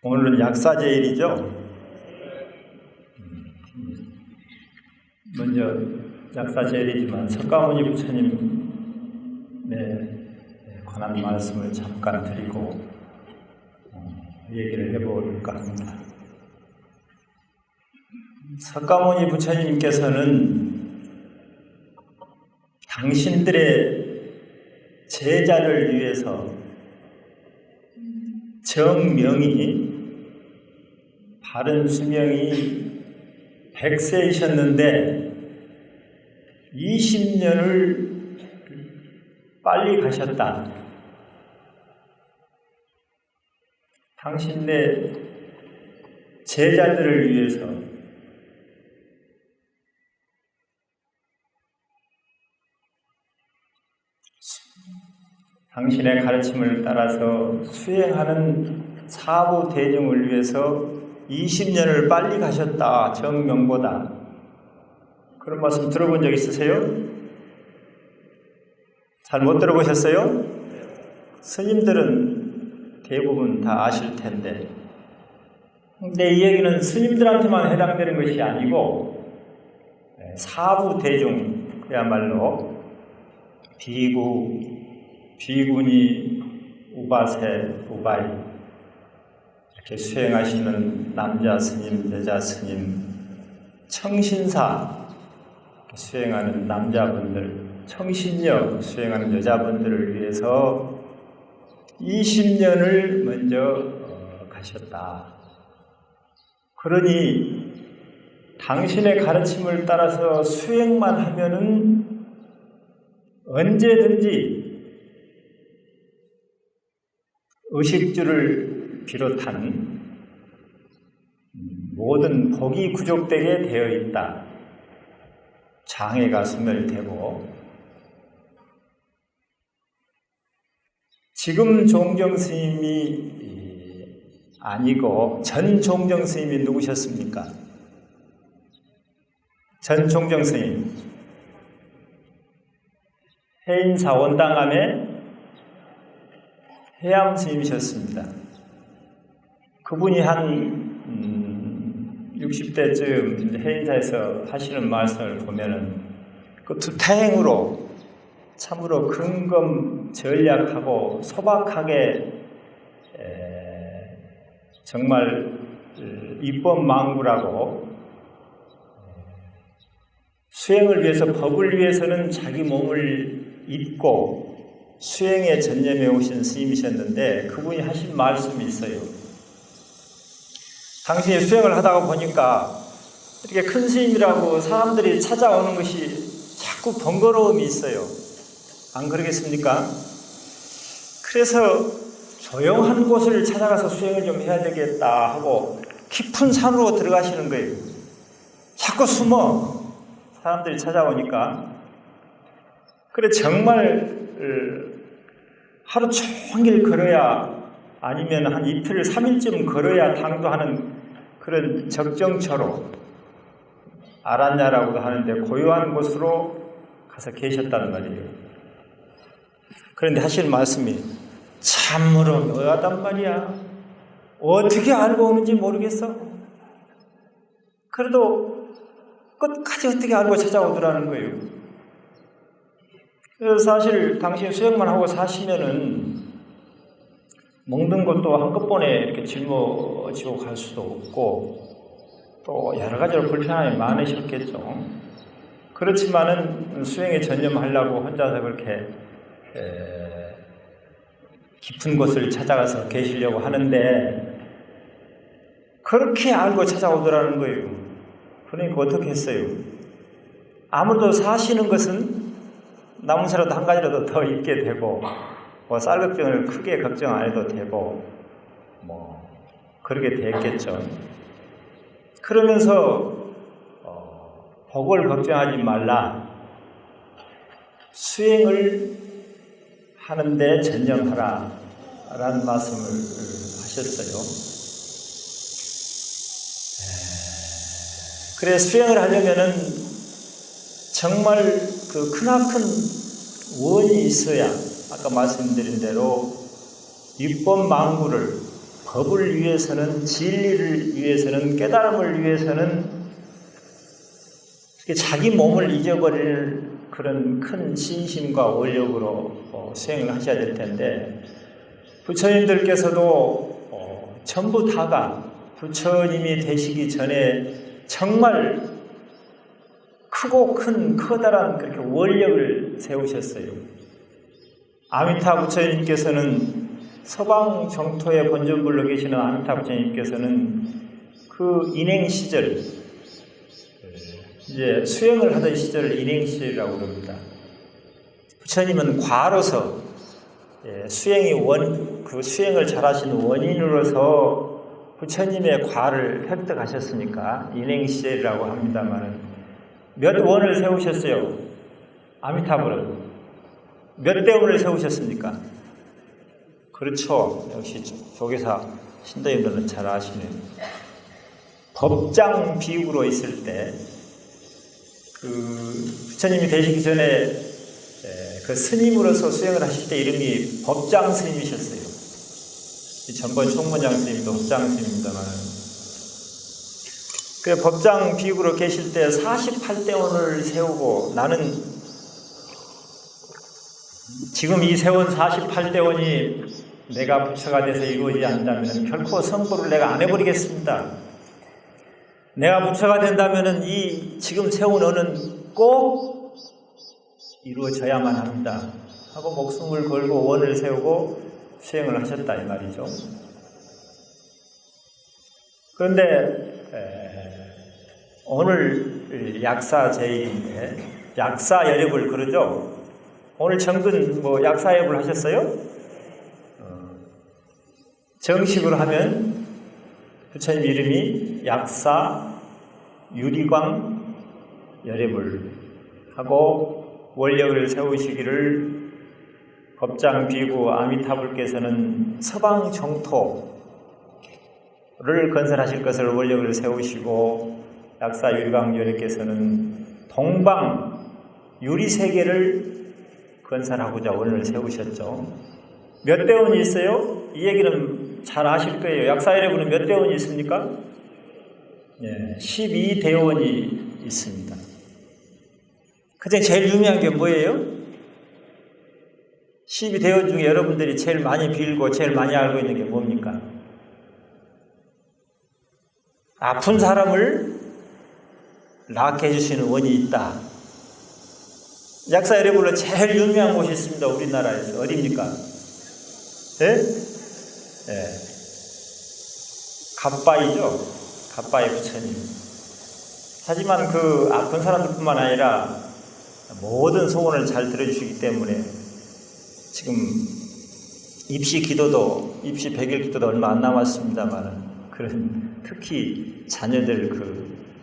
오늘은 약사제일이죠. 먼저 약사제일이지만 석가모니 부처님에 관한 말씀을 잠깐 드리고 얘기를 해볼까 합니다. 석가모니 부처님께서는 당신들의 제자를 위해서 정명이 바른 수명이 100세이셨는데 20년을 빨리 가셨다. 당신네 제자들을 위해서 당신의 가르침을 따라서 수행하는 사부 대중을 위해서 20년을 빨리 가셨다. 정명보다. 그런 말씀 들어본 적 있으세요? 잘 못 들어보셨어요? 스님들은 대부분 다 아실 텐데. 근데 이 얘기는 스님들한테만 해당되는 것이 아니고 사부 대중, 그야말로 비구, 비구니, 우바세, 우바이 이렇게 수행하시는 남자 스님, 여자 스님, 청신사 수행하는 남자분들, 청신녀 수행하는 여자분들을 위해서 20년을 먼저 가셨다. 그러니 당신의 가르침을 따라서 수행만 하면은 언제든지 의식주를 비롯한 모든 복이 구족되게 되어 있다. 장애가 소멸되고 지금 종정 스님이 아니고 전 종정 스님이 누구셨습니까? 전 종정 스님 해인사 원당암의 해암 스님이셨습니다. 그분이 한 60대쯤 해인사에서 하시는 말씀을 보면은 그 두타행으로 참으로 근검 전략하고 소박하게 정말 입법망구라고 수행을 위해서 법을 위해서는 자기 몸을 잊고 수행에 전념해 오신 스님이셨는데 그분이 하신 말씀이 있어요. 당신이 수행을 하다가 보니까 이렇게 큰 스님이라고 사람들이 찾아오는 것이 자꾸 번거로움이 있어요. 안 그러겠습니까? 그래서 조용한 곳을 찾아가서 수행을 좀 해야 되겠다 하고 깊은 산으로 들어가시는 거예요. 자꾸 숨어 사람들이 찾아오니까. 그래 정말 하루 종일 걸어야 아니면 한 이틀, 3일쯤 걸어야 당도하는 그런 적정처로 아란야라고도 하는데 고요한 곳으로 가서 계셨다는 말이에요. 그런데 하시는 말씀이 참으로 묘하단 말이야. 어떻게 알고 오는지 모르겠어. 그래도 끝까지 어떻게 알고 찾아오더라는 거예요. 그래서 사실 당신 수행만 하고 사시면은 먹는 것도 한꺼번에 이렇게 짊어지고 갈 수도 없고 또 여러 가지로 불편함이 많으셨겠죠. 그렇지만은 수행에 전념하려고 혼자서 그렇게 깊은 곳을 찾아가서 계시려고 하는데 그렇게 알고 찾아오더라는 거예요. 그러니까 어떻게 했어요? 아무래도 사시는 것은 남은 살아도 한 가지라도 더 있게 되고 뭐 쌀 걱정을 크게 걱정 안 해도 되고 뭐 그러게 됐겠죠. 그러면서 복을 걱정하지 말라. 수행을 하는데 전념하라 라는 말씀을 하셨어요. 그래 수행을 하려면은 정말 그 크나큰 원이 있어야 아까 말씀드린 대로 입법망구를 법을 위해서는, 진리를 위해서는, 깨달음을 위해서는 자기 몸을 잊어버릴 그런 큰 신심과 원력으로 수행을 하셔야 될 텐데, 부처님들께서도 전부 다가 부처님이 되시기 전에 정말 크고 큰 커다란 그렇게 원력을 세우셨어요. 아미타 부처님께서는 서방 정토의 본전불로 계시는 아미타 부처님께서는 그 인행 시절, 이제 수행을 하던 시절을 인행 시절이라고 그럽니다. 부처님은 과로서 그 수행을 잘하신 원인으로서 부처님의 과를 획득하셨으니까 인행 시절이라고 합니다만, 몇 원을 세우셨어요? 아미타불은 몇 대원을 세우셨습니까? 그렇죠. 역시 조계사 신도님들은 잘 아시는 법장 비구로 있을 때 그 부처님이 되시기 전에 그 스님으로서 수행을 하실 때 이름이 법장 스님이셨어요. 전번 총무장 스님도 법장 스님입니다만, 그 법장 비구로 계실 때 48대원을 세우고, 나는 지금 이 세운 48대원이 내가 부처가 돼서 이루어지지 않는다면 결코 성불을 내가 안 해버리겠습니다. 내가 부처가 된다면 이 지금 세운 언은 꼭 이루어져야만 합니다 하고 목숨을 걸고 원을 세우고 수행을 하셨다 이 말이죠. 그런데 오늘 약사제일인데 약사여립을 그러죠. 오늘 정근 약사여립을 하셨어요? 정식으로 하면 부처님 이름이 약사 유리광 여립을 하고 원력을 세우시기를 법장 비구 아미타불께서는 서방 정토를 건설하실 것을 원력을 세우시고, 약사 유리광 여립께서는 동방 유리세계를 건설하고자 원을 세우셨죠. 몇 대원이 있어요? 이 얘기는 잘 아실 거예요. 약사여립은 몇 대원이 있습니까? 12대원이 있습니다. 그중 제일 유명한 게 뭐예요? 12대원 중에 여러분들이 제일 많이 빌고 제일 많이 알고 있는 게 뭡니까? 아픈 사람을 낫게 해주시는 원이 있다. 약사여립으로 제일 유명한 곳이 있습니다. 우리나라에서. 어디입니까? 갓바이죠. 갓바이 부처님. 하지만 그 아픈 사람들뿐만 아니라 모든 소원을 잘 들어주시기 때문에 지금 입시 100일 기도도 얼마 안 남았습니다만, 그런 특히 자녀들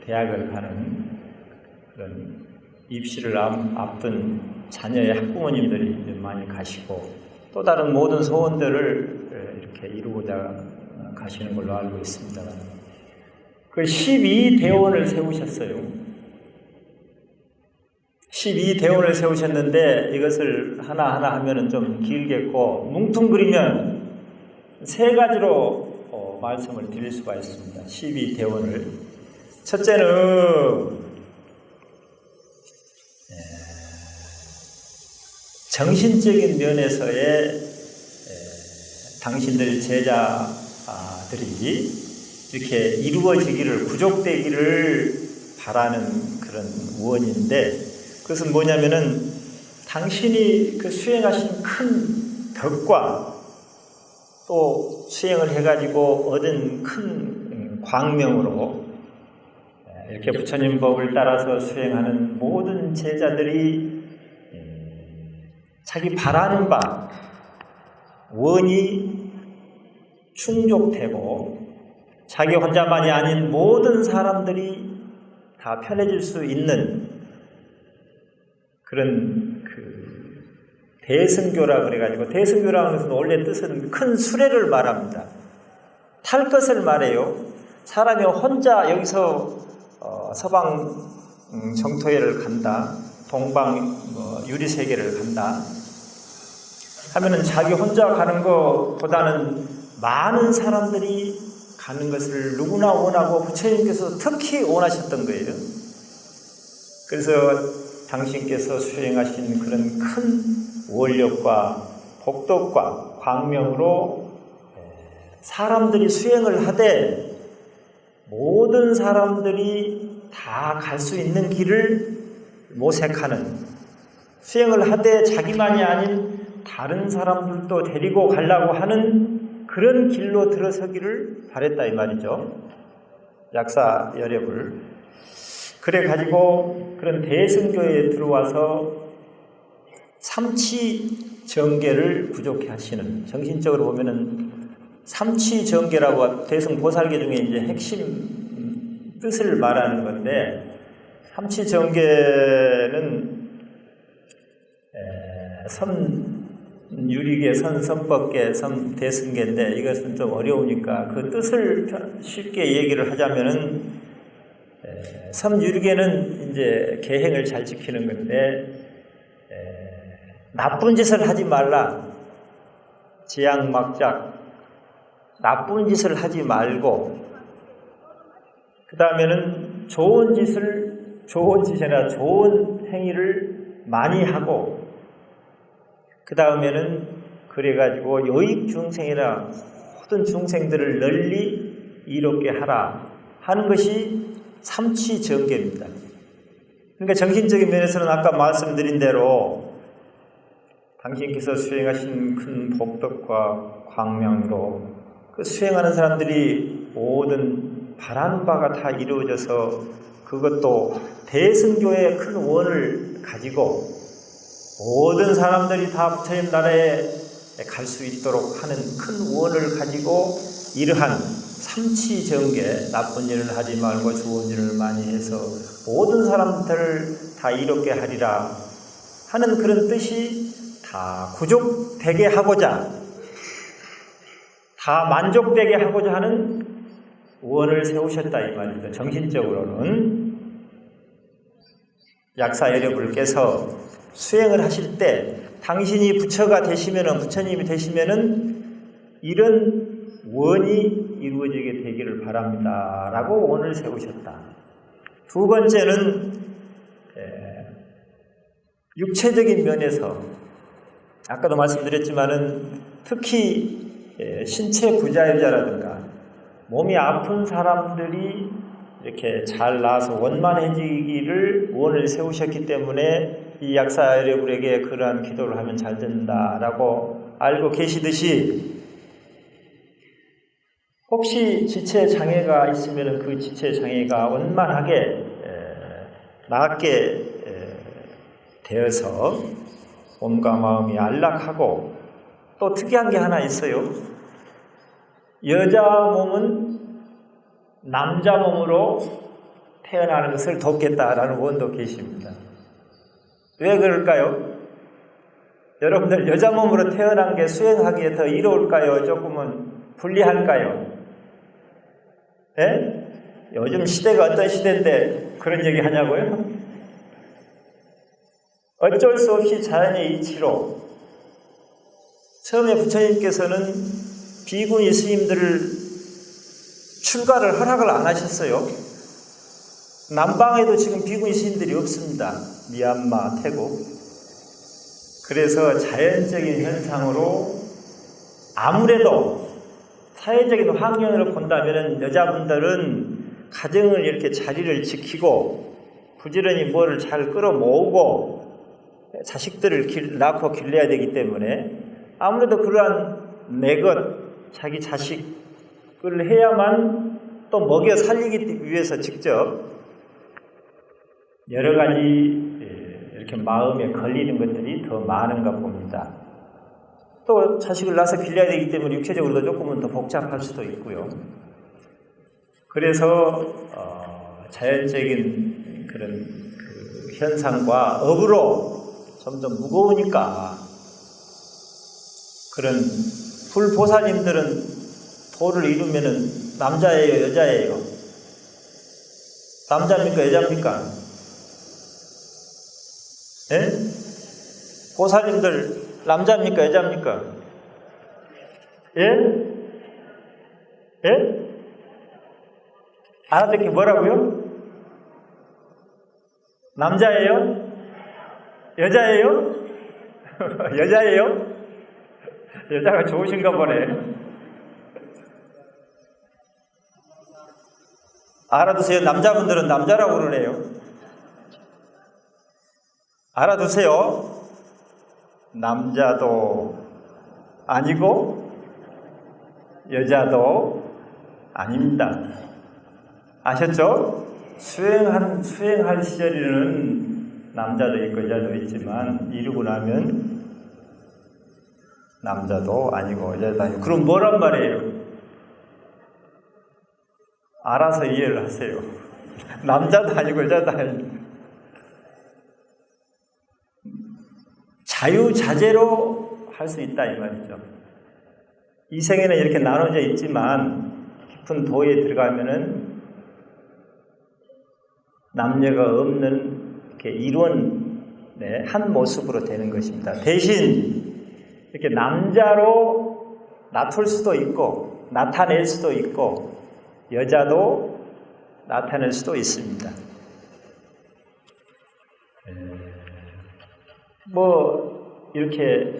대학을 가는 그런 입시를 앞둔 자녀의 학부모님들이 많이 가시고, 또 다른 모든 소원들을 이렇게 이루고자 가시는 걸로 알고 있습니다. 그 12대원을 세우셨어요. 12대원을 세우셨는데 이것을 하나하나 하면은 좀 길겠고, 뭉뚱그리면 세 가지로 말씀을 드릴 수가 있습니다. 12대원을. 첫째는 정신적인 면에서의 당신들 제자들이 이렇게 이루어지기를, 구족되기를 바라는 그런 원인데, 그것은 뭐냐면은 당신이 그 수행하신 큰 덕과 또 수행을 해가지고 얻은 큰 광명으로 이렇게 부처님 법을 따라서 수행하는 모든 제자들이 자기 바라는 바 원이 충족되고, 자기 혼자만이 아닌 모든 사람들이 다 편해질 수 있는 그런 대승교라 그래가지고, 대승교라는 것은 원래 뜻은 큰 수레를 말합니다. 탈 것을 말해요. 사람이 혼자 여기서 서방 정토회를 간다, 동방 유리세계를 간다 하면은 자기 혼자 가는 것보다는 많은 사람들이 가는 것을 누구나 원하고 부처님께서 특히 원하셨던 거예요. 그래서 당신께서 수행하신 그런 큰 원력과 복덕과 광명으로 사람들이 수행을 하되 모든 사람들이 다 갈 수 있는 길을 모색하는, 수행을 하되 자기만이 아닌 다른 사람들도 데리고 가려고 하는 그런 길로 들어서기를 바랬다 이 말이죠. 약사 여력을. 그래 가지고 그런 대승교에 들어와서 삼치정계를 부족해 하시는, 정신적으로 보면은 삼치정계라고 대승보살계 중에 이제 핵심 뜻을 말하는 건데, 삼치정계는 선유리계, 선선법계, 선대승계인데 이것은 좀 어려우니까 그 뜻을 쉽게 얘기를 하자면은, 선유리계는 이제 계행을 잘 지키는 건데, 나쁜 짓을 하지 말라, 지양막작, 나쁜 짓을 하지 말고, 그 다음에는 좋은 짓이나 좋은 행위를 많이 하고, 그 다음에는 그래가지고 요익 중생이나 모든 중생들을 널리 이롭게 하라 하는 것이 삼치정계입니다. 그러니까 정신적인 면에서는 아까 말씀드린 대로 당신께서 수행하신 큰 복덕과 광명으로 그 수행하는 사람들이 모든 바라는 바가 다 이루어져서, 그것도 대승교의 큰 원을 가지고 모든 사람들이 다 부처님 나라에 갈 수 있도록 하는 큰 원을 가지고 이러한 삼치정계, 나쁜 일을 하지 말고 좋은 일을 많이 해서 모든 사람들을 다 이롭게 하리라 하는 그런 뜻이 다 구족되게 하고자, 다 만족되게 하고자 하는 원을 세우셨다 이 말이죠. 정신적으로는 약사여러분께서 수행을 하실 때 당신이 부처가 되시면은, 부처님이 되시면은 이런 원이 이루어지게 되기를 바랍니다 라고 원을 세우셨다. 두 번째는 육체적인 면에서 아까도 말씀드렸지만은 특히 신체 부자유자라든가 몸이 아픈 사람들이 이렇게 잘 나아서 원만해지기를 원을 세우셨기 때문에 이 약사 여러분에게 그러한 기도를 하면 잘 된다라고 알고 계시듯이, 혹시 지체 장애가 있으면 그 지체 장애가 원만하게 낫게 되어서 몸과 마음이 안락하고, 또 특이한 게 하나 있어요. 여자 몸은 남자 몸으로 태어나는 것을 돕겠다라는 원도 계십니다. 왜 그럴까요? 여러분들 여자 몸으로 태어난 게 수행하기에 더 이로울까요? 조금은 불리할까요? 예? 요즘 시대가 어떤 시대인데 그런 얘기 하냐고요? 어쩔 수 없이 자연의 이치로 처음에 부처님께서는 비구니 스님들을 출가를 허락을 안 하셨어요. 남방에도 지금 비구니 스님들이 없습니다. 미얀마, 태국. 그래서 자연적인 현상으로 아무래도 사회적인 환경으로 본다면 여자분들은 가정을 이렇게 자리를 지키고 부지런히 뭐를 잘 끌어모으고 자식들을 낳고 길러야 되기 때문에 아무래도 그러한 내 것, 자기 자식을 해야만 또 먹여 살리기 위해서 직접 여러 가지 이렇게 마음에 걸리는 것들이 더 많은가 봅니다. 또 자식을 낳아서 길러야 되기 때문에 육체적으로도 조금은 더 복잡할 수도 있고요. 그래서 자연적인 그런 그 현상과 업으로 점점 무거우니까 그런 불보살님들은 도를 이루면은 남자예요, 여자예요? 남자입니까, 여자입니까? 예? 보살님들 남자입니까, 여자입니까? 예? 예? 알아듣기 뭐라고요? 남자예요? 여자예요? 여자예요? 여자가 좋으신가 보네. 알아두세요. 남자분들은 남자라고 그러네요. 알아두세요. 남자도 아니고 여자도 아닙니다. 아셨죠? 수행할 시절에는 남자도 있고 여자도 있지만 이루고 나면 남자도 아니고 여자도 아니고. 그럼 뭐란 말이에요? 알아서 이해를 하세요. 남자도 아니고 여자도 아니고. 자유자재로 할 수 있다 이 말이죠. 이 생에는 이렇게 나눠져 있지만 깊은 도에 들어가면은 남녀가 없는 이렇게 일원의 한 모습으로 되는 것입니다. 대신 이렇게 남자로 나툴 수도 있고 나타낼 수도 있고 여자도 나타낼 수도 있습니다. 이렇게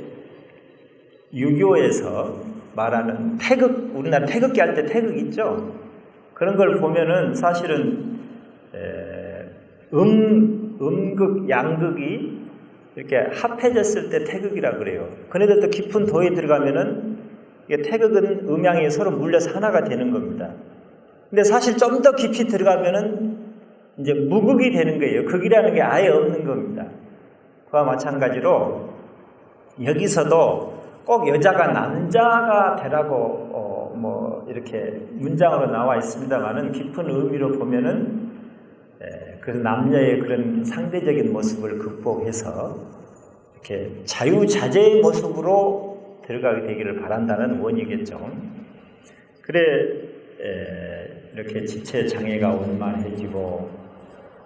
유교에서 말하는 태극, 우리나라 태극기 할 때 태극 있죠? 그런 걸 보면은 사실은 음극, 양극이 이렇게 합해졌을 때 태극이라 그래요. 그런데 또 깊은 도에 들어가면은 이게 태극은 음양이 서로 물려서 하나가 되는 겁니다. 근데 사실 좀 더 깊이 들어가면은 이제 무극이 되는 거예요. 극이라는 게 아예 없는 겁니다. 그와 마찬가지로 여기서도 꼭 여자가 남자가 되라고 이렇게 문장으로 나와 있습니다만은 깊은 의미로 보면은 그 남녀의 그런 상대적인 모습을 극복해서 이렇게 자유자재의 모습으로 들어가게 되기를 바란다는 원이겠죠. 그래 이렇게 지체 장애가 원만해지고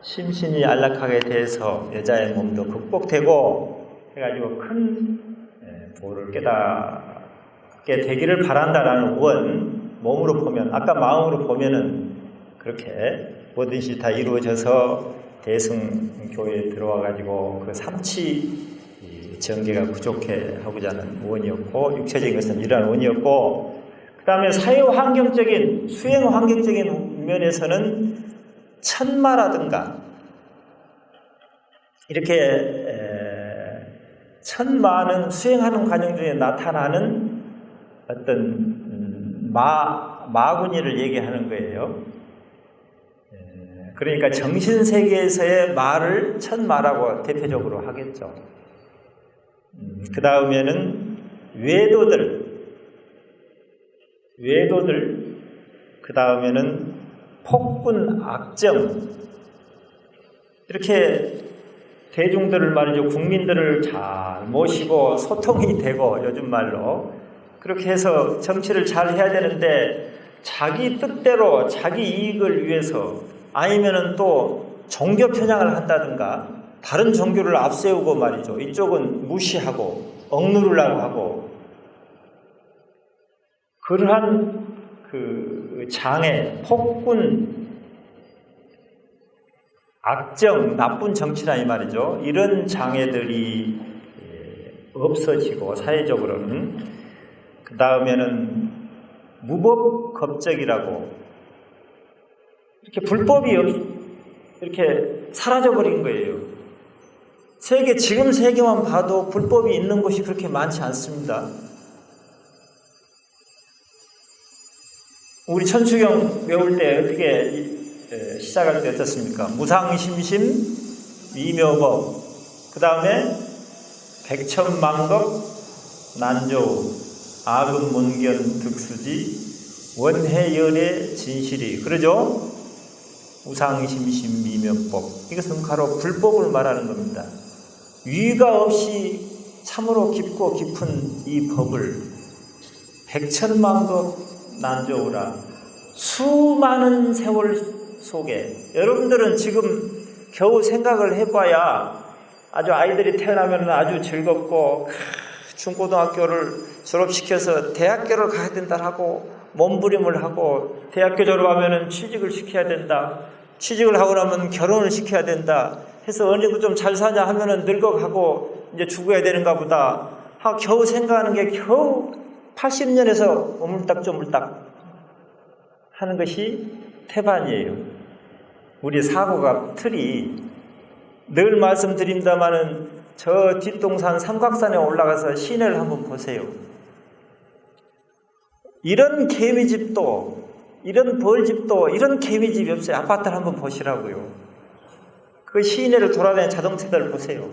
심신이 안락하게 돼서 여자의 몸도 극복되고 해가지고 큰 도를 깨닫게 되기를 바란다라는 원. 몸으로 보면, 아까 마음으로 보면은 그렇게 뭐든지 다 이루어져서 대승교회에 들어와가지고 그 삼치 전개가 부족해 하고자 하는 원이었고, 육체적인 것은 이러한 원이었고, 그 다음에 사회 환경적인, 수행 환경적인 면에서는 천마라든가 이렇게 천마는 수행하는 과정 중에 나타나는 어떤 마구니를 얘기하는 거예요. 그러니까 정신세계에서의 마를 천마라고 대표적으로 하겠죠. 그 다음에는 외도들, 그 다음에는 폭군, 악정, 이렇게 대중들을 말이죠. 국민들을 잘 모시고 소통이 되고 요즘 말로 그렇게 해서 정치를 잘 해야 되는데 자기 뜻대로 자기 이익을 위해서 아니면은 또 종교 편향을 한다든가 다른 종교를 앞세우고 말이죠. 이쪽은 무시하고 억누르려고 하고 그러한 그 장애, 폭군, 악정, 나쁜 정치라 이 말이죠. 이런 장애들이 없어지고 사회적으로는 그 다음에는 무법겁적이라고 이렇게 불법이 이렇게 사라져버린 거예요. 지금 세계만 봐도 불법이 있는 곳이 그렇게 많지 않습니다. 우리 천수경 외울 때 어떻게 시작할 때 어떻습니까? 무상심심 위묘법, 그 다음에 백천만법 난조우, 아금문견 득수지 원해열의 진실이, 그러죠? 무상심심 위묘법, 이것은 바로 불법을 말하는 겁니다. 위가 없이 참으로 깊고 깊은 이 법을 백천만법 난조우라, 수많은 세월 속에 여러분들은 지금 겨우 생각을 해봐야 아주 아이들이 태어나면 아주 즐겁고 중고등학교를 졸업시켜서 대학교를 가야 된다 하고 몸부림을 하고 대학교 졸업하면 취직을 시켜야 된다. 취직을 하고 나면 결혼을 시켜야 된다. 해서 어느 정도 좀 잘 사냐 하면은 늙어가고 이제 죽어야 되는가 보다. 겨우 생각하는 게 겨우 80년에서 오물딱조물딱 하는 것이 태반이에요. 우리 사고가 틀이 늘 말씀드립니다마는 저 뒷동산 삼각산에 올라가서 시내를 한번 보세요. 이런 개미집도 이런 벌집도 이런 개미집이 없어요. 아파트를 한번 보시라고요. 그 시내를 돌아다니는 자동차들 보세요.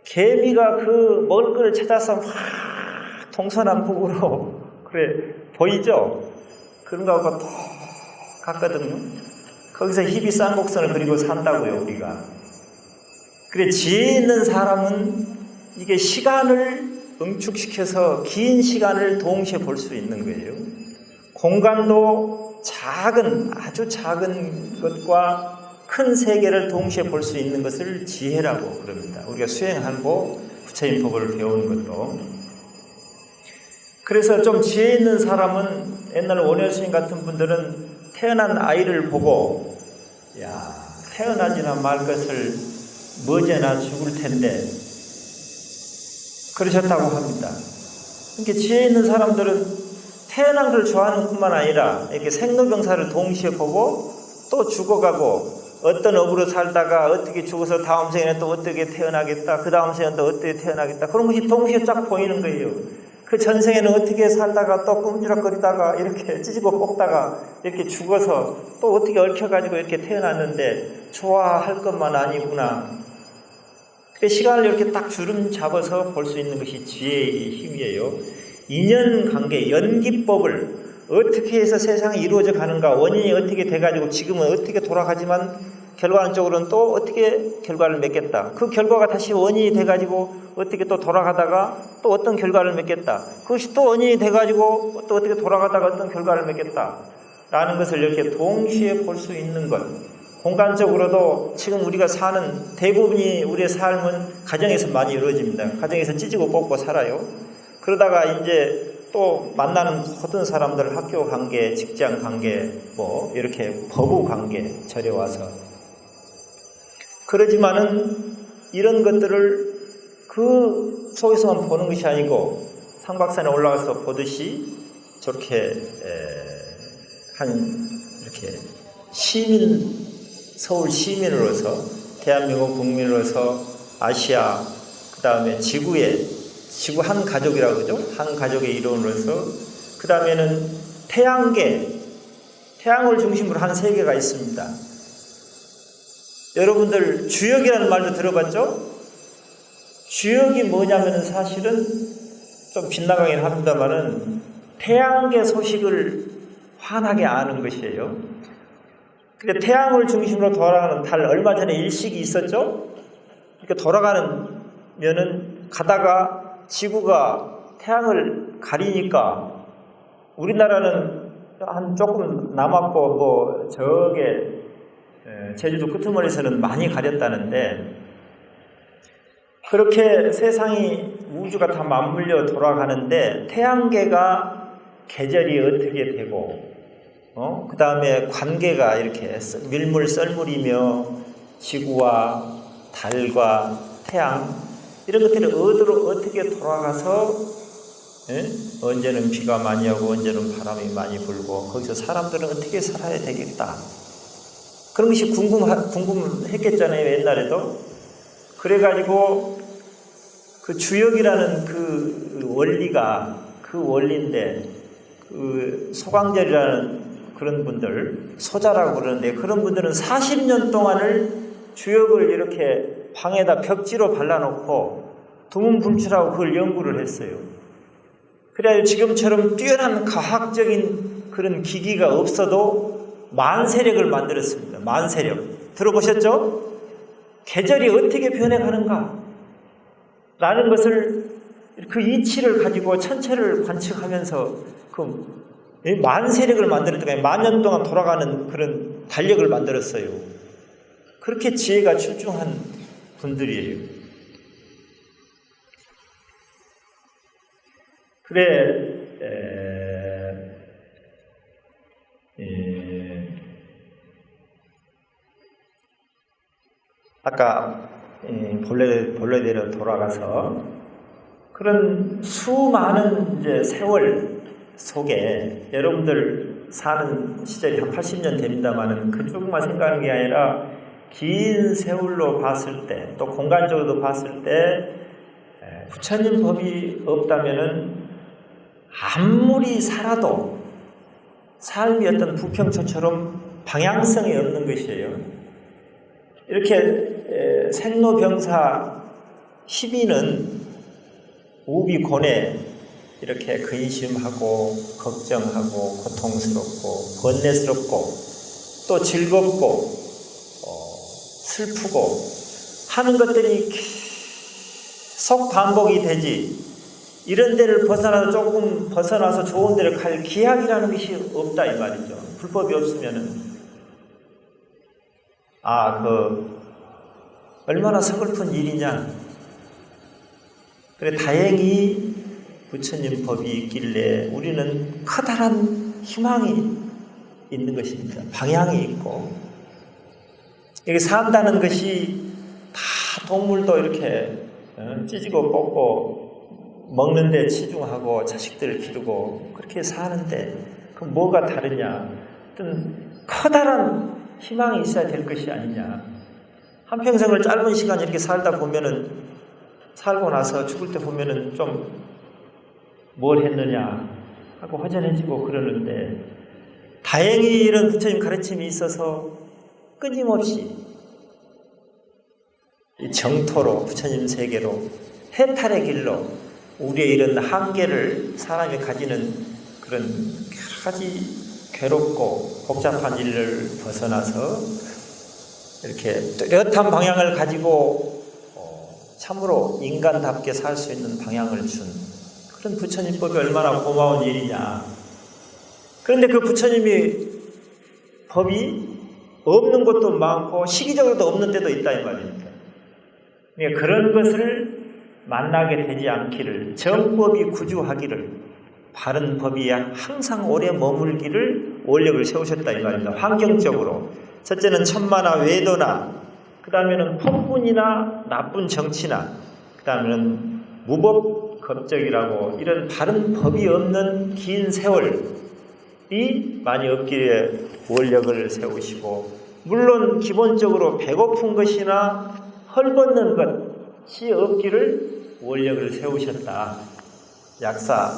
개미가 그 먹을 걸 찾아서 막 동서남북으로 그래 보이죠? 그런 거하고 똑같거든요. 거기서 희비 쌍곡선을 그리고 산다고요, 우리가. 그래, 지혜 있는 사람은 이게 시간을 응축시켜서 긴 시간을 동시에 볼 수 있는 거예요. 공간도 작은, 아주 작은 것과 큰 세계를 동시에 볼 수 있는 것을 지혜라고 그럽니다. 우리가 수행하고 부처인법을 배우는 것도. 그래서 좀 지혜 있는 사람은 옛날 원효스님 같은 분들은 태어난 아이를 보고 야, 태어나지나 말 것을 머지나 죽을 텐데 그러셨다고 합니다. 이렇게 지혜 있는 사람들은 태어난 걸 좋아하는 뿐만 아니라 이렇게 생로병사를 동시에 보고 또 죽어가고 어떤 업으로 살다가 어떻게 죽어서 다음 생에는 또 어떻게 태어나겠다, 그 다음 생에는 또 어떻게 태어나겠다, 그런 것이 동시에 쫙 보이는 거예요. 그 전생에는 어떻게 살다가 또 꿈지락거리다가 이렇게 찢고 뽑다가 이렇게 죽어서 또 어떻게 얽혀가지고 이렇게 태어났는데 좋아할 것만 아니구나. 그 시간을 이렇게 딱 주름 잡아서 볼 수 있는 것이 지혜의 힘이에요. 인연관계, 연기법을 어떻게 해서 세상이 이루어져 가는가, 원인이 어떻게 돼가지고 지금은 어떻게 돌아가지만 결과적으로는 또 어떻게 결과를 맺겠다. 그 결과가 다시 원인이 돼가지고 어떻게 또 돌아가다가 또 어떤 결과를 맺겠다. 그것이 또 원인이 돼가지고 또 어떻게 돌아가다가 어떤 결과를 맺겠다. 라는 것을 이렇게 동시에 볼 수 있는 것. 공간적으로도 지금 우리가 사는 대부분이 우리의 삶은 가정에서 많이 이루어집니다. 가정에서 찢고 뽑고 살아요. 그러다가 이제 또 만나는 모든 사람들, 학교 관계, 직장 관계, 뭐 이렇게 법우 관계 절에 와서 그러지만은 이런 것들을 그 속에서만 보는 것이 아니고 상박산에 올라가서 보듯이 저렇게 이렇게 서울 시민으로서 대한민국 국민으로서 아시아 그 다음에 지구 한 가족이라고 그러죠. 한 가족의 일원으로서 그 다음에는 태양을 중심으로 한 세계가 있습니다. 여러분들 주역이라는 말도 들어봤죠? 주역이 뭐냐면은 사실은 좀 빗나가긴 합니다만은 태양계 소식을 환하게 아는 것이에요. 근데 태양을 중심으로 돌아가는 달, 얼마 전에 일식이 있었죠? 이렇게 돌아가면은 가다가 지구가 태양을 가리니까 우리나라는 한 조금 남았고 뭐 저게 제주도 끄트머리에서는 많이 가렸다는데 그렇게 세상이 우주가 다 맞물려 돌아가는데 태양계가 계절이 어떻게 되고 그 다음에 관계가 이렇게 밀물 썰물이며 지구와 달과 태양 이런 것들이 어떻게 돌아가서 언제는 비가 많이 오고 언제는 바람이 많이 불고 거기서 사람들은 어떻게 살아야 되겠다. 그런 것이 궁금했겠잖아요. 옛날에도. 그래가지고 그 주역이라는 그 원리가 그 원리인데 그 소광절이라는 그런 분들 소자라고 그러는데 그런 분들은 40년 동안을 주역을 이렇게 방에다 벽지로 발라놓고 두문불출하고 그걸 연구를 했어요. 그래야 지금처럼 뛰어난 과학적인 그런 기기가 없어도 만세력을 만들었습니다. 만세력. 들어보셨죠? 계절이 어떻게 변해가는가? 라는 것을 그 이치를 가지고 천체를 관측하면서 그 만세력을 만들었다가 만년 동안 돌아가는 그런 달력을 만들었어요. 그렇게 지혜가 출중한 분들이에요. 그래 아까 본래대로 돌아가서 그런 수많은 이제 세월 속에 여러분들 사는 시절이 한 80년 됩니다만은 그쪽만 생각하는 게 아니라 긴 세월로 봤을 때, 또 공간적으로도 봤을 때 부처님 법이 없다면은 아무리 살아도 삶이 어떤 부평초처럼 방향성이 없는 것이에요. 이렇게 생로병사 12는 우비곤해 이렇게 근심하고 걱정하고 고통스럽고 번뇌스럽고 또 즐겁고 슬프고 하는 것들이 계속 반복이 되지, 이런 데를 벗어나서 조금 벗어나서 좋은 데를 갈 기약이라는 것이 없다 이 말이죠. 불법이 없으면은 얼마나 서글픈 일이냐. 그래 다행히 부처님 법이 있길래 우리는 커다란 희망이 있는 것입니다. 방향이 있고, 여기 산다는 것이 다 동물도 이렇게 찢고 뽑고 먹는데 치중하고 자식들을 기르고 그렇게 사는데 그럼 뭐가 다르냐. 어떤 커다란 희망이 있어야 될 것이 아니냐. 한평생을 짧은 시간 이렇게 살다 보면은, 살고 나서 죽을 때 보면은 좀 뭘 했느냐 하고 허전해지고 그러는데, 다행히 이런 부처님 가르침이 있어서 끊임없이 이 정토로, 부처님 세계로, 해탈의 길로 우리의 이런 한계를 사람이 가지는 그런 여러 가지 괴롭고 복잡한 일을 벗어나서 이렇게 뚜렷한 방향을 가지고 참으로 인간답게 살 수 있는 방향을 준 그런 부처님 법이 얼마나 고마운 일이냐. 그런데 그 부처님이 법이 없는 것도 많고 시기적으로도 없는 데도 있다 이 말입니다. 그러니까 그런 것을 만나게 되지 않기를, 정법이 구주하기를, 바른 법이 항상 오래 머물기를 원력을 세우셨다 이 말입니다. 환경적으로 첫째는 천마나 외도나, 그 다음에는 폭군이나 나쁜 정치나, 그 다음에는 무법 겁적이라고 이런 바른 법이 없는 긴 세월이 많이 없기에 원력을 세우시고, 물론 기본적으로 배고픈 것이나 헐벗는 것이 없기를 원력을 세우셨다. 약사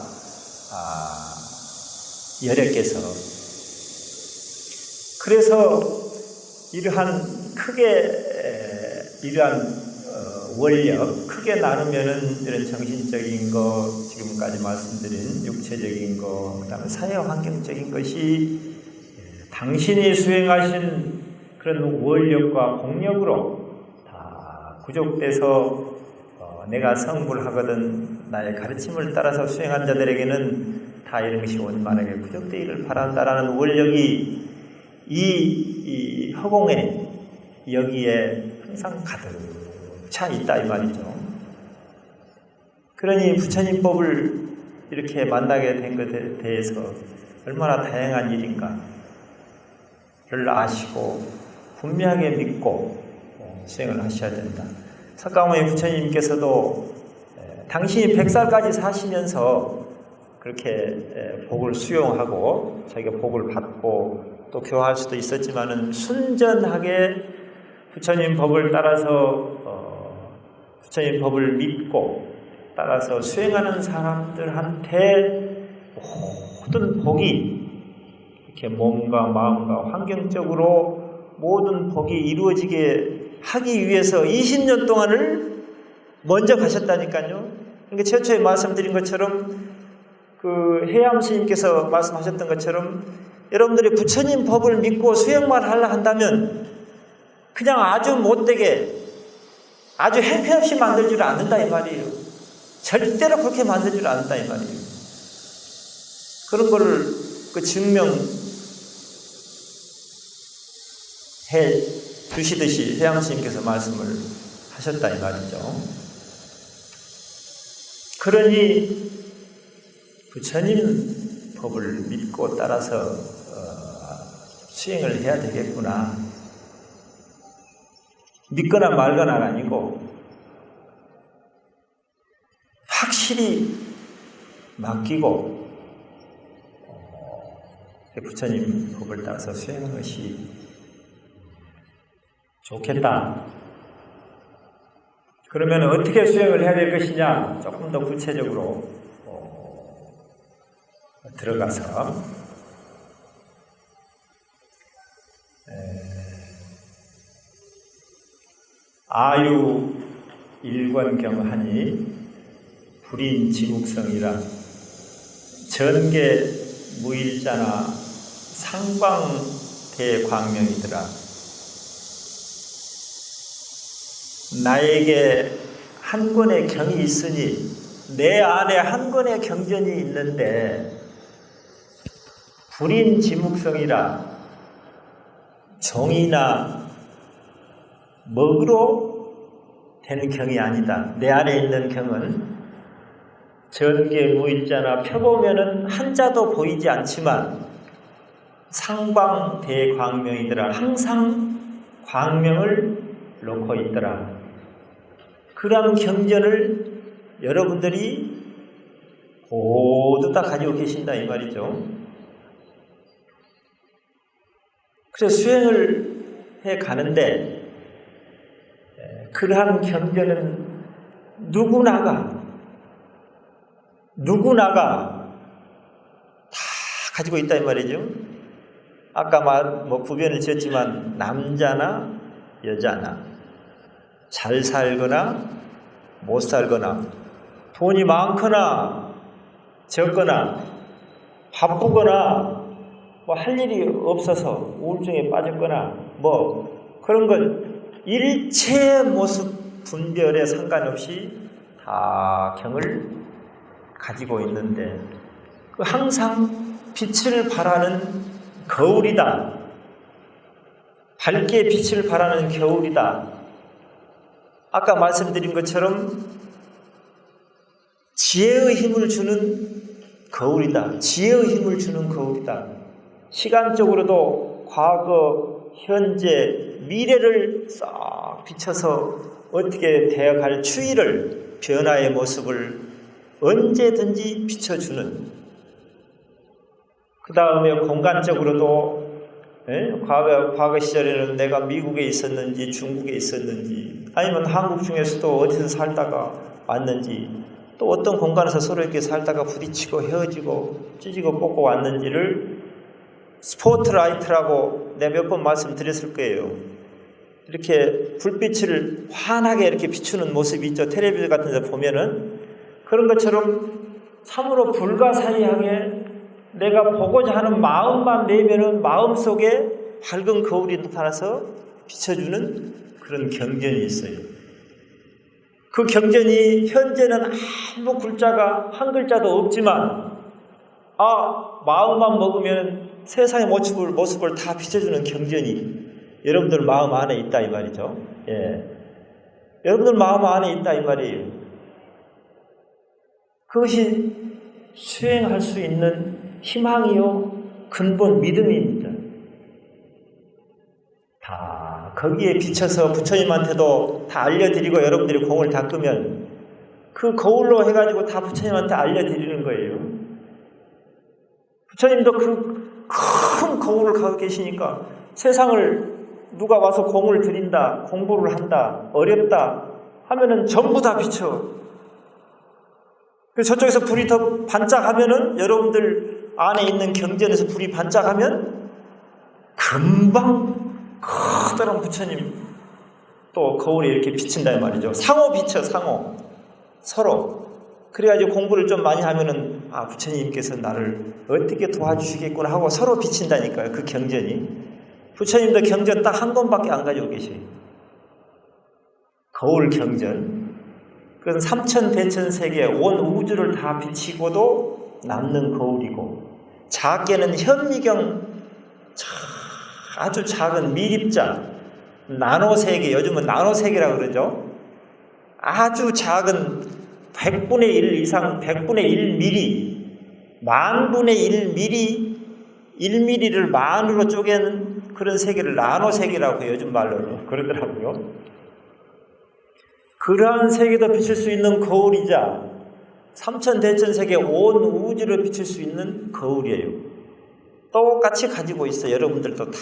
열애께서. 그래서 이러한 원력 크게 나누면은 이런 정신적인 거, 지금까지 말씀드린 육체적인 거, 그다음에 사회 환경적인 것이 당신이 수행하신 그런 원력과 공력으로 다 구족돼서 내가 성불하거든 나의 가르침을 따라서 수행한 자들에게는 다 이런 것이 원만하게 구족되기를 바란다라는 원력이 이 허공에 여기에 항상 가득 차 있다 이 말이죠. 그러니 부처님 법을 이렇게 만나게 된 것에 대해서 얼마나 다양한 일인가를 아시고 분명하게 믿고 수행을 하셔야 된다. 석가모니 부처님께서도 당신이 100살까지 사시면서 그렇게 복을 수용하고 자기가 복을 받고 또 교화할 수도 있었지만은 순전하게 부처님 법을 따라서 부처님 법을 믿고 따라서 수행하는 사람들한테 모든 복이 이렇게 몸과 마음과 환경적으로 모든 복이 이루어지게 하기 위해서 20년 동안을 먼저 가셨다니까요. 그러니까 최초에 말씀드린 것처럼 그 해암 스님께서 말씀하셨던 것처럼 여러분들이 부처님 법을 믿고 수행만 하려 한다면 그냥 아주 못되게 아주 형편없이 만들 줄 않는다 이 말이에요. 절대로 그렇게 만들 줄 않는다 이 말이에요. 그런 거를 증명해 주시듯이 해암 스님께서 말씀을 하셨다 이 말이죠. 그러니 부처님 법을 믿고 따라서 수행을 해야 되겠구나. 믿거나 말거나가 아니고 확실히 맡기고 부처님 법을 따라서 수행하는 것이 좋겠다. 그러면 어떻게 수행을 해야 될 것이냐? 조금 더 구체적으로 들어가서 아유 일권경하니 불인지묵성이라 전계 무일자나 상광대광명이더라. 나에게 한 권의 경이 있으니 내 안에 한 권의 경전이 있는데 불인지묵성이라 종이나 먹으로 되는 경이 아니다. 내 안에 있는 경은 전계 무일자나 펴보면은 한자도 보이지 않지만 상광대광명이더라. 항상 광명을 놓고 있더라. 그런 경전을 여러분들이 모두 다 가지고 계신다 이 말이죠. 그래서 수행을 해 가는데 그러한 경전은 누구나가 다 가지고 있다 이 말이죠. 아까 구별을 지었지만 남자나 여자나 잘 살거나 못 살거나 돈이 많거나 적거나 바쁘거나 할 일이 없어서 우울증에 빠졌거나 그런 건 일체의 모습 분별에 상관없이 다 경을 가지고 있는데 항상 빛을 발하는 거울이다. 밝게 빛을 발하는 겨울이다. 아까 말씀드린 것처럼 지혜의 힘을 주는 거울이다. 지혜의 힘을 주는 거울이다. 시간적으로도 과거, 현재, 미래를 싹 비춰서 어떻게 되어갈 추이를, 변화의 모습을 언제든지 비춰주는, 그 다음에 공간적으로도 과거 시절에는 내가 미국에 있었는지 중국에 있었는지 아니면 한국 중에서도 어디서 살다가 왔는지 또 어떤 공간에서 서로 이렇게 살다가 부딪히고 헤어지고 찢고 뽑고 왔는지를 스포트라이트라고 내가 몇 번 말씀드렸을 거예요. 이렇게 불빛을 환하게 이렇게 비추는 모습이 있죠. 텔레비전 같은 데 보면은 그런 것처럼 참으로 불가사의하게 내가 보고자 하는 마음만 내면은 마음속에 밝은 거울이 나타나서 비춰주는 그런 경전이 있어요. 그 경전이 현재는 아무 글자가 한 글자도 없지만 마음만 먹으면 세상의 모습을 다 비춰주는 경전이 여러분들 마음 안에 있다 이 말이죠. 여러분들 마음 안에 있다 이 말이에요. 그것이 수행할 수 있는 희망이요 근본 믿음입니다. 다 거기에 비춰서 부처님한테도 다 알려드리고 여러분들이 공을 닦으면 그 거울로 해가지고 다 부처님한테 알려드리는 거예요. 부처님도 그 큰 거울을 갖고 계시니까 세상을 누가 와서 공을 들인다, 공부를 한다, 어렵다 하면은 전부 다 비춰. 그래서 저쪽에서 불이 더 반짝하면은 여러분들 안에 있는 경전에서 불이 반짝하면 금방 커다란 부처님 또 거울에 이렇게 비친다 이 말이죠. 상호 비쳐, 상호. 서로. 그래가지고 공부를 좀 많이 하면은 부처님께서 나를 어떻게 도와주시겠구나 하고 서로 비친다니까요. 그 경전이. 부처님도 경전 딱 한 권밖에 안 가지고 계셔요. 거울 경전. 그건 삼천대천세계 온 우주를 다 비치고도 남는 거울이고, 작게는 현미경 아주 작은 미립자 나노세계, 요즘은 나노세계라고 그러죠. 아주 작은 100분의 1 이상 100분의 1mm, 만분의 1mm, 1mm를 만으로 쪼개는 그런 세계를 나노세계라고 요즘 말로는 그러더라고요. 그러한 세계도 비칠 수 있는 거울이자 삼천대천세계 온 우주를 비칠 수 있는 거울이에요. 똑같이 가지고 있어요. 여러분들도 다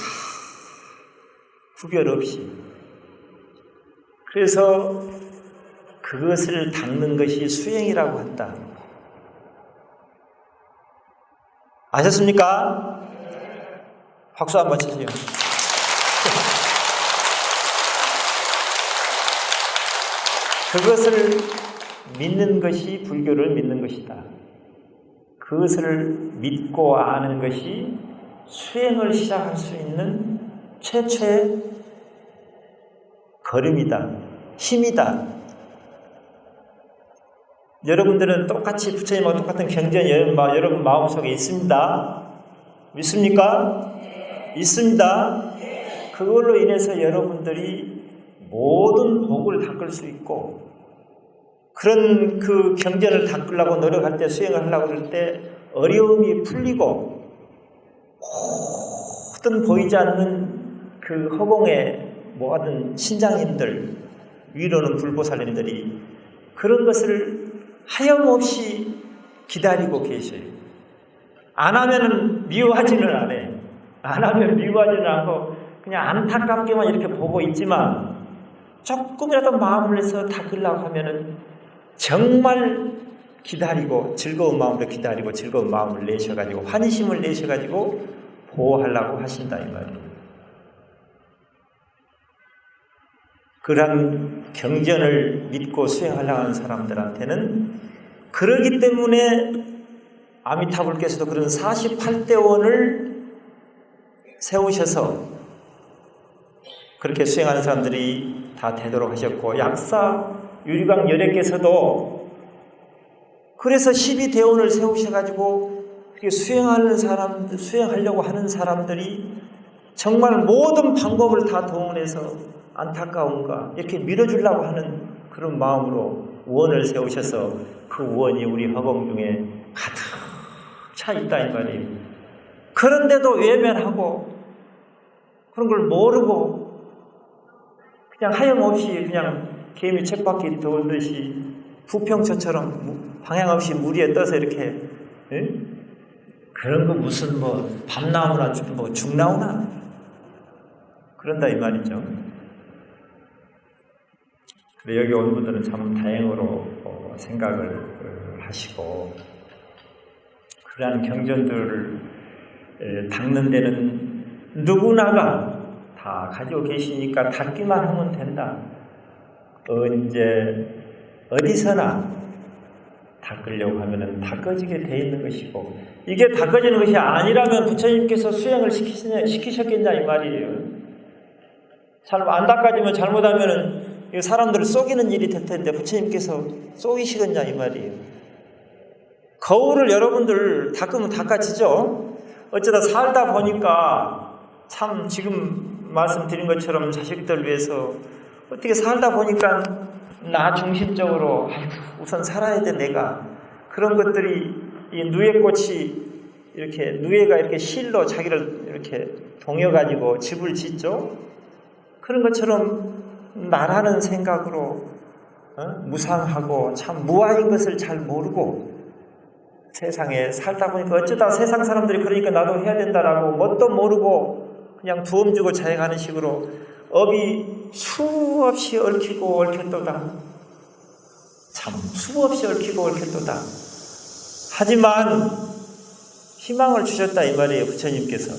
구별 없이. 그래서 그것을 닦는 것이 수행이라고 한다. 아셨습니까? 박수 한번 치세요. 그것을 믿는 것이 불교를 믿는 것이다. 그것을 믿고 아는 것이 수행을 시작할 수 있는 최초의 걸음이다. 힘이다. 여러분들은 똑같이 부처님과 똑같은 경전이 여러분 마음속에 있습니다. 믿습니까? 있습니다. 그걸로 인해서 여러분들이 모든 복을 닦을 수 있고, 그런 그 경전을 닦으려고 노력할 때, 수행을 하려고 할 때 어려움이 풀리고, 모든 보이지 않는 그 허공에 모아둔 신장님들, 위로는 불보살님들이 그런 것을 하염없이 기다리고 계셔요. 안 하면은 미워하지는 않아요. 안 하면 미워하지는 않고 그냥 안타깝게만 이렇게 보고 있지만, 조금이라도 마음을 내서 닦으려고 하면은 정말 기다리고 즐거운 마음으로 기다리고 즐거운 마음을 내셔가지고 환희심을 내셔가지고 보호하려고 하신다 이 말이에요. 그러한 경전을 믿고 수행하려고 하는 사람들한테는, 그러기 때문에 아미타불께서도 그런 48대원을 세우셔서 그렇게 수행하는 사람들이 다 되도록 하셨고, 약사 유리광 열애께서도 그래서 12대원을 세우셔가지고 그렇게 수행하려고 하는 사람들이 정말 모든 방법을 다 동원해서 안타까움과 이렇게 밀어주려고 하는 그런 마음으로 우원을 세우셔서 그 우원이 우리 허공 중에 가득 차 있다 이 말이에요. 그런데도 외면하고 그런 걸 모르고 그냥 하염없이 그냥 개미 쳇바퀴 돌듯이 부평초처럼 방향 없이 물 위에 떠서 이렇게, 그런 거 무슨 뭐 밤나무나 뭐 죽나오나 그런다 이 말이죠. 그래 여기 온 분들은 참 다행으로 생각을 하시고, 그러한 경전들을 닦는 데는 누구나가 다 가지고 계시니까 닦기만 하면 된다. 언제 어디서나 닦으려고 하면은 닦아지게 돼 있는 것이고, 이게 닦아지는 것이 아니라면 부처님께서 수행을 시키셨겠냐 이 말이에요. 안 닦아지면 잘못하면은 사람들을 속이는 일이 될 텐데 부처님께서 속이시겠냐 이 말이에요. 거울을 여러분들 닦으면 닦아지죠. 어쩌다 살다 보니까 참 지금 말씀드린 것처럼 자식들 위해서 어떻게 살다 보니까 나 중심적으로 우선 살아야 돼 내가, 그런 것들이 이 누에꽃이 이렇게 누에가 이렇게 실로 자기를 이렇게 동여가지고 집을 짓죠. 그런 것처럼 나라는 생각으로 무상하고 참 무아인 것을 잘 모르고 세상에 살다 보니까 어쩌다 세상 사람들이 그러니까 나도 해야 된다라고 뭣도 모르고 그냥 두엄 주고 자행하는 식으로 업이 수없이 얽히고 얽혔도다. 참 수없이 얽히고 얽혔도다. 하지만 희망을 주셨다 이 말이에요. 부처님께서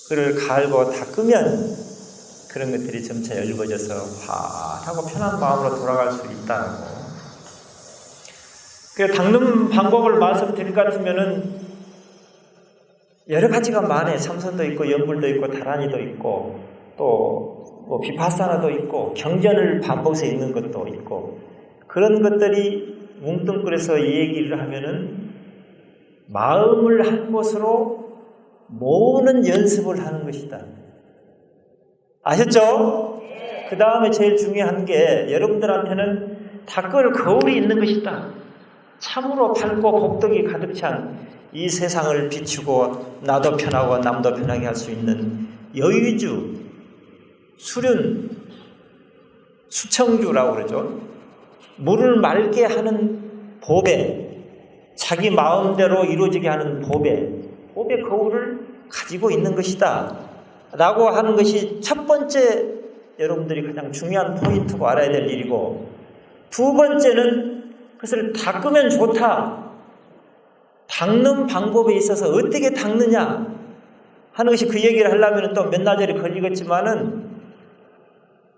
그를 갈고 닦으면 그런 것들이 점차 엷어져서 환하고 편한 마음으로 돌아갈 수 있다고. 그 닦는 방법을 말씀드릴 것 같으면은 여러 가지가 많아요. 참선도 있고 연불도 있고 다란이도 있고 또 뭐 비파사나도 있고 경전을 반복해서 읽는 것도 있고, 그런 것들이 뭉뚱그려서 이 얘기를 하면은 마음을 한 곳으로 모으는 연습을 하는 것이다. 아셨죠? 그 다음에 제일 중요한 게 여러분들한테는 닦을 거울이 있는 것이다. 참으로 밝고 복덕이 가득 찬 이 세상을 비추고 나도 편하고 남도 편하게 할 수 있는 여의주, 수륜, 수청주라고 그러죠. 물을 맑게 하는 보배, 자기 마음대로 이루어지게 하는 보배 거울을 가지고 있는 것이다 라고 하는 것이 첫 번째 여러분들이 가장 중요한 포인트고 알아야 될 일이고, 두 번째는 그것을 닦으면 좋다, 닦는 방법에 있어서 어떻게 닦느냐 하는 것이, 그 얘기를 하려면 또 몇 나절이 걸리겠지만은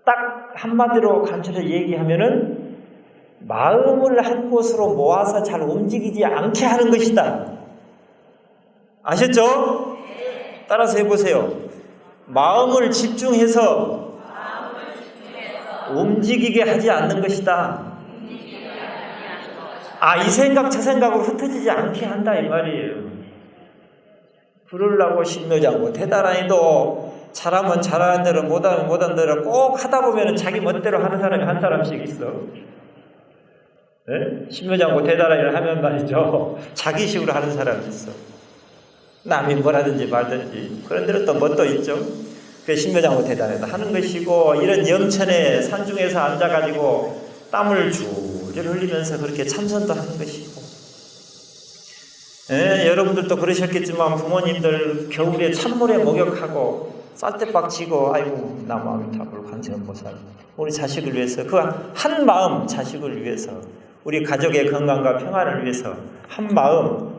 딱 한마디로 간추려 얘기하면은 마음을 한 곳으로 모아서 잘 움직이지 않게 하는 것이다. 아셨죠? 따라서 해보세요. 마음을 집중해서 움직이게 하지 않는 것이다. 이 생각 저 생각으로 흩어지지 않게 한다 이 말이에요. 부르려고 신묘장구 대단하니도 잘하면 잘하는 대로 못하면 못하는 대로 꼭 하다 보면 자기 멋대로 하는 사람이 한 사람씩 있어. 네? 신묘장구 대단하니를 하면 말이죠, 자기식으로 하는 사람이 있어. 남이 뭐라든지 말든지 그런 대로 또 멋도 있죠. 그게 신묘장구 대단하다 하는 것이고, 이런 영천에 산중에서 앉아가지고 땀을 줄줄 흘리면서 그렇게 참선도 하는 것이고, 여러분들도 그러셨겠지만 부모님들 겨울에 찬물에 목욕하고 쌀때박 지고 아이고 나무아미타불 관세음보살 우리 자식을 위해서, 그 한 마음 자식을 위해서, 우리 가족의 건강과 평안을 위해서 한 마음,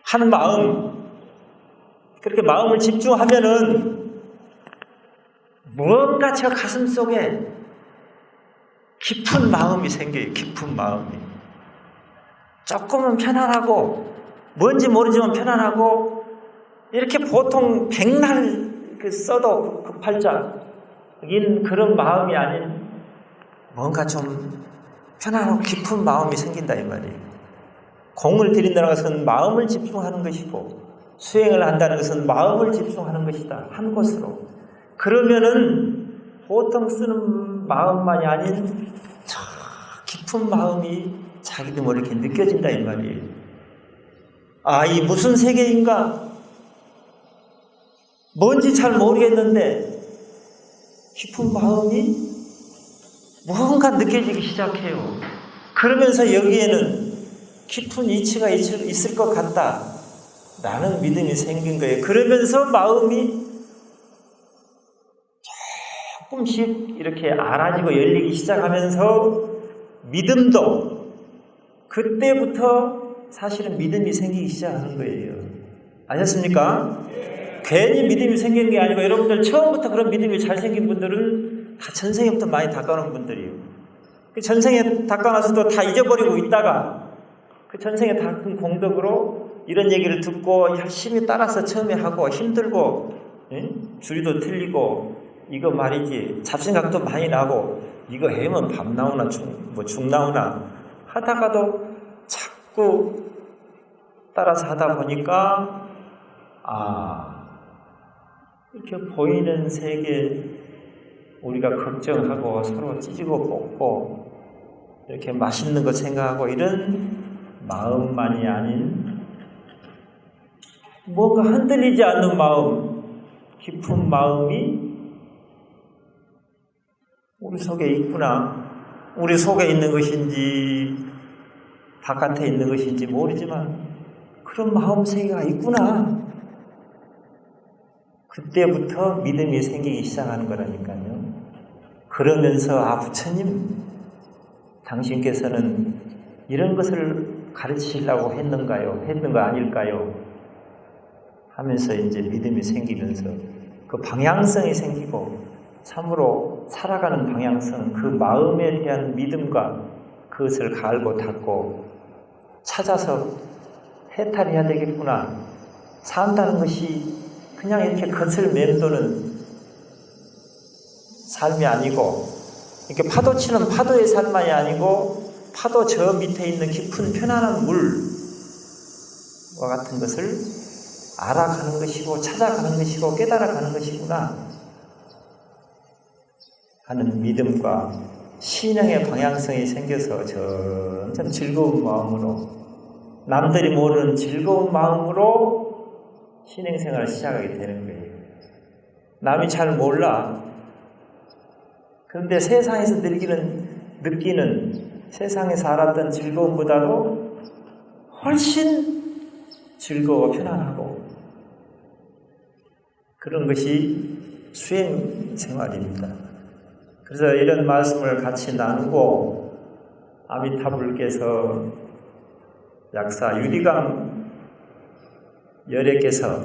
한 마음, 그렇게 마음을 집중하면은 무언가 저 가슴 속에 깊은 마음이 생겨요. 깊은 마음이. 조금은 편안하고, 뭔지 모르지만 편안하고, 이렇게 보통 백날 써도 그 팔자인 그런 마음이 아닌 뭔가 좀 편안하고 깊은 마음이 생긴다 이 말이에요. 공을 들인다는 것은 마음을 집중하는 것이고, 수행을 한다는 것은 마음을 집중하는 것이다. 한 곳으로. 그러면은 보통 쓰는 마음만이 아닌 저 깊은 마음이 자기도 모르게 느껴진다 이 말이에요. 이 무슨 세계인가? 뭔지 잘 모르겠는데 깊은 마음이 무언가 느껴지기 시작해요. 그러면서 여기에는 깊은 이치가 있을 것 같다 라는 믿음이 생긴 거예요. 그러면서 마음이 조금씩 이렇게 알아지고 열리기 시작하면서 믿음도 그때부터 사실은 믿음이 생기기 시작하는 거예요. 아셨습니까? 괜히 믿음이 생기는 게 아니고, 여러분들 처음부터 그런 믿음이 잘 생긴 분들은 다 전생에부터 많이 닦아놓은 분들이에요. 그 전생에 닦아놔서도 다 잊어버리고 있다가 그 전생에 닦은 공덕으로 이런 얘기를 듣고 열심히 따라서 처음에 하고 힘들고, 줄이도 틀리고, 이거 말이지 잡생각도 많이 나고, 이거 해면 밥 나오나 죽 나오나 하다가도 자꾸 따라서 하다 보니까 이렇게 보이는 세계 우리가 걱정하고 서로 찌지고 볶고 이렇게 맛있는 거 생각하고 이런 마음만이 아닌 뭔가 흔들리지 않는 마음, 깊은 마음이 우리 속에 있구나. 우리 속에 있는 것인지 바깥에 있는 것인지 모르지만 그런 마음 세계가 있구나. 그때부터 믿음이 생기기 시작하는 거라니까요. 그러면서 부처님 당신께서는 이런 것을 가르치시려고 했는가요? 했는 거 아닐까요? 하면서 이제 믿음이 생기면서 그 방향성이 생기고, 참으로 살아가는 방향성, 그 마음에 대한 믿음과 그것을 갈고 닦고 찾아서 해탈해야 되겠구나. 산다는 것이 그냥 이렇게 겉을 맴도는 삶이 아니고, 이렇게 파도 치는 파도의 삶만이 아니고, 파도 저 밑에 있는 깊은 편안한 물과 같은 것을 알아가는 것이고 찾아가는 것이고 깨달아가는 것이구나 하는 믿음과 신앙의 방향성이 생겨서 점점 즐거운 마음으로, 남들이 모르는 즐거운 마음으로 신행생활을 시작하게 되는 거예요. 남이 잘 몰라. 그런데 세상에서 느끼는 세상에서 알았던 즐거움보다도 훨씬 즐거워 편안하고 그런 것이 수행 생활입니다. 그래서 이런 말씀을 같이 나누고 아미타불께서 약사 유리강 열애께서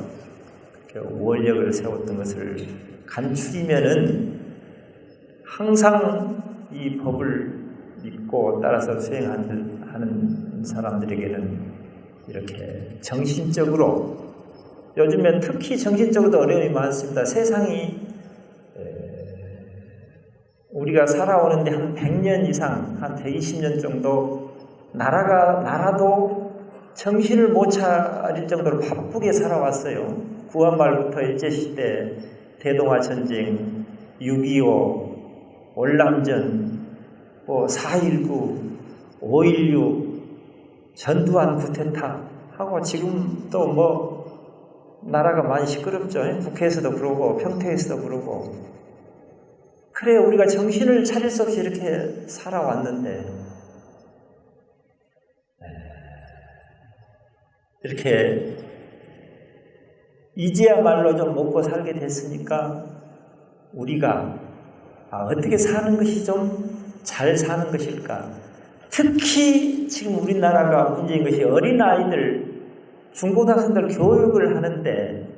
원력을 세웠던 것을 간추리면은 항상 이 법을 믿고 따라서 수행하는 사람들에게는 이렇게 정신적으로 요즘에 특히 정신적으로도 어려움이 많습니다. 세상이 우리가 살아오는데 한 100년 이상, 한 120년 정도 나라도 정신을 못 차릴 정도로 바쁘게 살아왔어요. 구한말부터 일제시대, 대동아전쟁, 6.25, 월남전, 4.19, 5.16, 전두환 쿠데타 하고 지금 또 나라가 많이 시끄럽죠. 국회에서도 그러고 평택에서도 그러고. 그래 우리가 정신을 차릴 수 없이 이렇게 살아왔는데 이렇게 이제야말로 좀 먹고 살게 됐으니까 우리가 어떻게 사는 것이 좀 잘 사는 것일까? 특히 지금 우리나라가 문제인 것이 어린아이들, 중고등학생들 교육을 하는데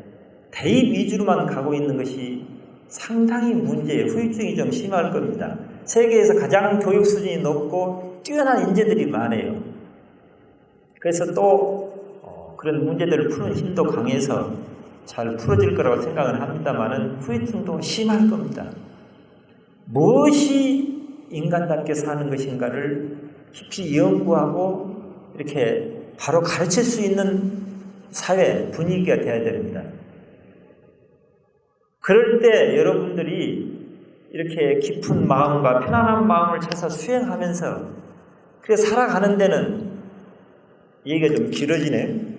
대입 위주로만 가고 있는 것이 상당히 문제예요. 후유증이 좀 심할 겁니다. 세계에서 가장 교육 수준이 높고 뛰어난 인재들이 많아요. 그래서 또 그런 문제들을 푸는 힘도 강해서 잘 풀어질 거라고 생각을 합니다만은 후유증도 심할 겁니다. 무엇이 인간답게 사는 것인가를 깊이 연구하고 이렇게 바로 가르칠 수 있는 사회 분위기가 되어야 됩니다. 그럴 때 여러분들이 이렇게 깊은 마음과 편안한 마음을 찾아서 수행하면서 그래 살아가는 데는 얘기가 좀 길어지네.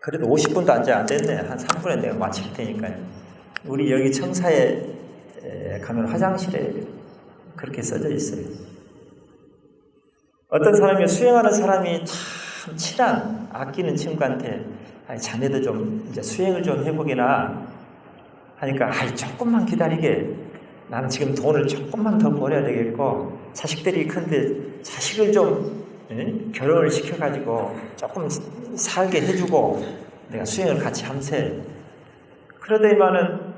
그래도 50분도 안 됐네. 한 3분에 내가 마칠 테니까요. 우리 여기 청사에 가면 화장실에 그렇게 써져 있어요. 어떤 사람이 수행하는 사람이 참 친한 아끼는 친구한테 자네도 좀 이제 수행을 좀 해보게나 하니까 조금만 기다리게. 나는 지금 돈을 조금만 더 벌어야 되겠고 자식들이 큰데 자식을 좀 결혼을 시켜가지고 조금 살게 해주고 내가 수행을 같이 함세. 그러더니만은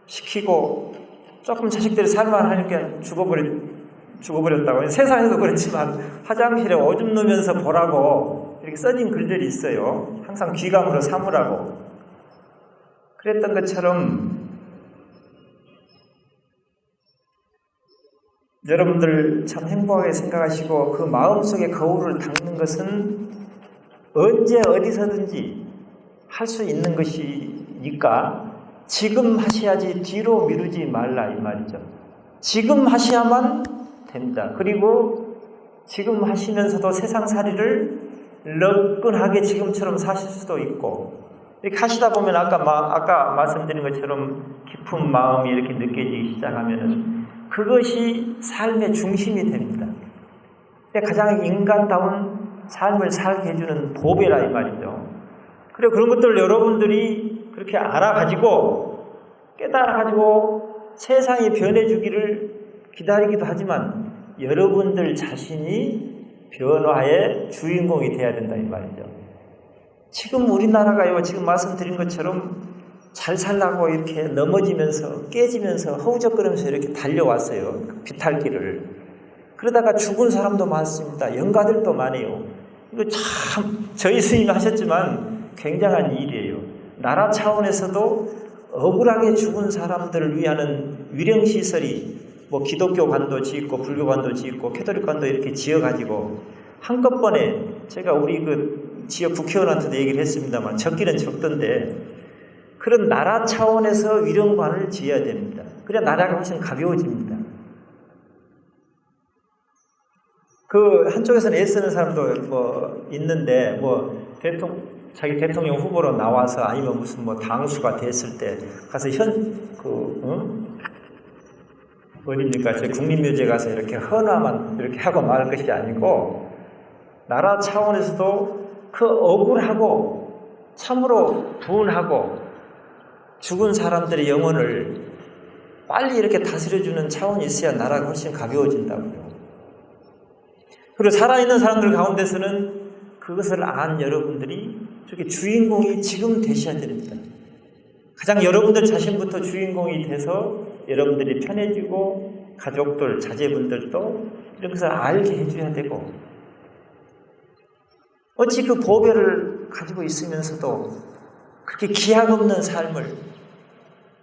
결혼시키고 조금 자식들이 살만하니까 죽어버렸다고. 세상에도 그렇지만 화장실에 오줌 누면서 보라고 이렇게 써진 글들이 있어요. 항상 귀감으로 삼으라고. 그랬던 것처럼 여러분들 참 행복하게 생각하시고 그 마음속에 거울을 닦는 것은 언제 어디서든지 할 수 있는 것이니까 지금 하셔야지 뒤로 미루지 말라 이 말이죠. 지금 하셔야만 됩니다. 그리고 지금 하시면서도 세상살이를 너끈하게 지금처럼 사실 수도 있고 이렇게 하시다 보면 아까 말씀드린 것처럼 깊은 마음이 이렇게 느껴지기 시작하면은 그것이 삶의 중심이 됩니다. 가장 인간다운 삶을 살게 해주는 보배라 이 말이죠. 그리고 그런 것들을 여러분들이 그렇게 알아가지고 깨달아가지고 세상이 변해주기를 기다리기도 하지만 여러분들 자신이 변화의 주인공이 되어야 된다 이 말이죠. 지금 우리나라가요, 지금 말씀드린 것처럼 잘 살라고 이렇게 넘어지면서 깨지면서 허우적거리면서 이렇게 달려왔어요. 비탈길을. 그러다가 죽은 사람도 많습니다. 영가들도 많아요. 이거 참 저희 스님이 하셨지만 굉장한 일이에요. 나라 차원에서도 억울하게 죽은 사람들을 위하는 위령시설이 기독교관도 짓고 불교관도 짓고 캐톨릭관도 이렇게 지어가지고 한꺼번에 제가 우리 그 지역 국회의원한테도 얘기를 했습니다만 적기는 적던데 그런 나라 차원에서 위령관을 지어야 됩니다. 그래야 나라가 훨씬 가벼워집니다. 그 한쪽에서는 애쓰는 사람도 있는데 자기 대통령 후보로 나와서 아니면 무슨 뭐 당수가 됐을 때 가서 어딥니까? 저 국립묘지에 가서 이렇게 헌화만 이렇게 하고 말 것이 아니고 나라 차원에서도 그 억울하고 참으로 분하고 죽은 사람들의 영혼을 빨리 이렇게 다스려주는 차원이 있어야 나라가 훨씬 가벼워진다고요. 그리고 살아있는 사람들 가운데서는 그것을 안 여러분들이 저게 주인공이 지금 되셔야 됩니다. 가장 여러분들 자신부터 주인공이 돼서 여러분들이 편해지고 가족들, 자제분들도 이런 것을 알게 해줘야 되고 어찌 그 보배를 가지고 있으면서도 그렇게 기약 없는 삶을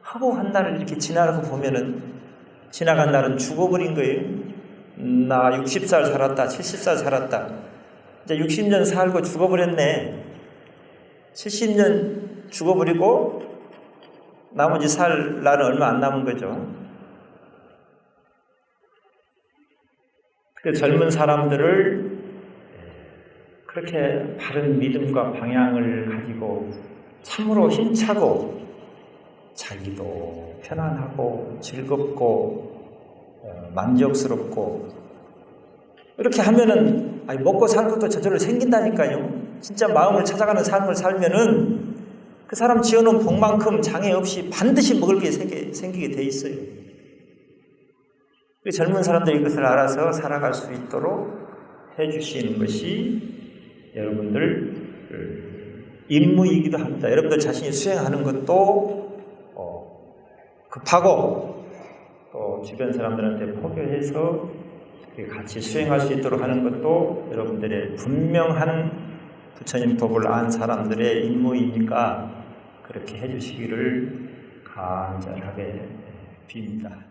하고 한 날을 이렇게 지나가고 보면은 지나간 날은 죽어버린 거예요. 나 60살 살았다, 70살 살았다. 이제 60년 살고 죽어버렸네. 70년 죽어버리고 나머지 살 날은 얼마 안 남은 거죠. 그 젊은 사람들을 그렇게 바른 믿음과 방향을 가지고 참으로 힘차고 자기도 편안하고 즐겁고 만족스럽고 이렇게 하면은 먹고 살 것도 저절로 생긴다니까요. 진짜 마음을 찾아가는 삶을 살면은 그 사람 지어놓은 복만큼 장애 없이 반드시 먹을 게 생기게 돼 있어요. 젊은 사람들이 이것을 알아서 살아갈 수 있도록 해주시는 것이 여러분들 임무이기도 합니다. 여러분들 자신이 수행하는 것도 급하고 또 주변 사람들한테 포교해서 같이 수행할 수 있도록 하는 것도 여러분들의 분명한 부처님 법을 안 사람들의 임무이니까 그렇게 해주시기를 간절하게 빕니다.